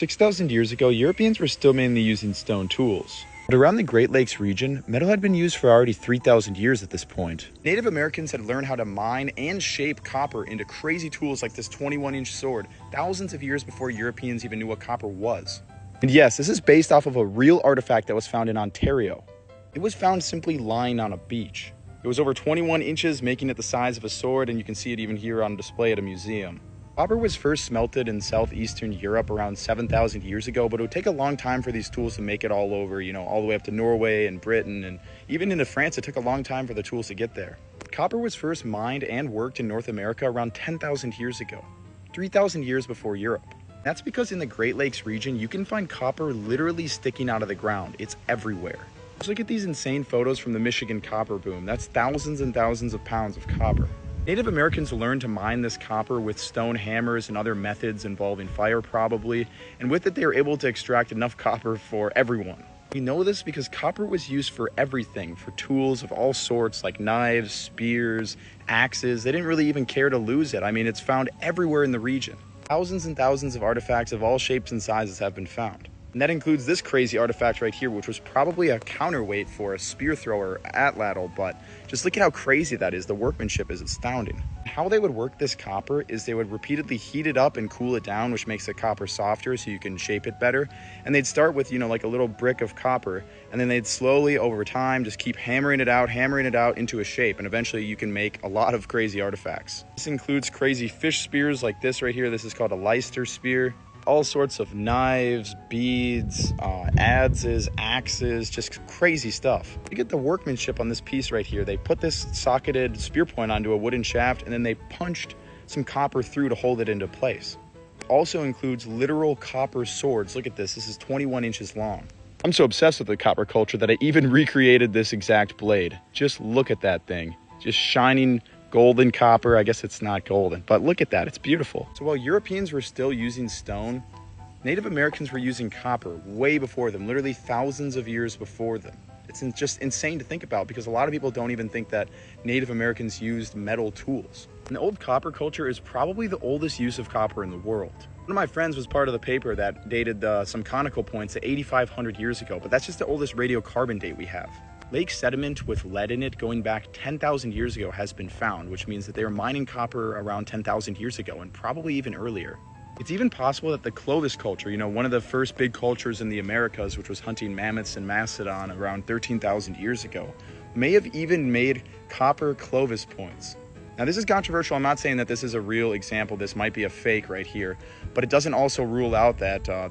6,000 years ago, Europeans were still mainly using stone tools. But around the Great Lakes region, metal had been used for already 3,000 years at this point. Native Americans had learned how to mine and shape copper into crazy tools like this 21-inch sword thousands of years before Europeans even knew what copper was. And yes, this is based off of a real artifact that was found in Ontario. It was found simply lying on a beach. It was over 21 inches, making it the size of a sword, and you can see it even here on display at a museum. Copper was first smelted in southeastern Europe around 7,000 years ago, but it would take a long time for these tools to make it all over, all the way up to Norway and Britain, and even into France. It took a long time for the tools to get there. Copper was first mined and worked in North America around 10,000 years ago, 3,000 years before Europe. That's because in the Great Lakes region, you can find copper literally sticking out of the ground. It's everywhere. Just look at these insane photos from the Michigan copper boom. That's thousands and thousands of pounds of copper. Native Americans learned to mine this copper with stone hammers and other methods involving fire probably, and with it they were able to extract enough copper for everyone. We know this because copper was used for everything, for tools of all sorts like knives, spears, axes. They didn't really even care to lose it. I mean, it's found everywhere in the region. Thousands and thousands of artifacts of all shapes and sizes have been found. And that includes this crazy artifact right here, which was probably a counterweight for a spear thrower atlatl, but just look at how crazy that is. The workmanship is astounding. How they would work this copper is they would repeatedly heat it up and cool it down, which makes the copper softer so you can shape it better. And they'd start with, like a little brick of copper, and then they'd slowly over time just keep hammering it out into a shape, and eventually you can make a lot of crazy artifacts. This includes crazy fish spears like this right here. This is called a Leicester spear. All sorts of knives, beads, adzes, axes, just crazy stuff. You get the workmanship on this piece right here. They put this socketed spear point onto a wooden shaft, and then they punched some copper through to hold it into place. It also includes literal copper swords. Look at this. This is 21 inches long. I'm so obsessed with the copper culture that I even recreated this exact blade. Just look at that thing. Just shining golden copper. I guess it's not golden, but look at that. It's beautiful. So while Europeans were still using stone, Native Americans were using copper way before them, literally thousands of years before them. It's just insane to think about because a lot of people don't even think that Native Americans used metal tools. And the old copper culture is probably the oldest use of copper in the world. One of my friends was part of the paper that dated some conical points at 8,500 years ago, but that's just the oldest radiocarbon date we have. Lake sediment with lead in it going back 10,000 years ago has been found, which means that they were mining copper around 10,000 years ago and probably even earlier. It's even possible that the Clovis culture, one of the first big cultures in the Americas, which was hunting mammoths in Macedon around 13,000 years ago, may have even made copper Clovis points. Now this is controversial. I'm not saying that this is a real example. This might be a fake right here, but it doesn't also rule out that the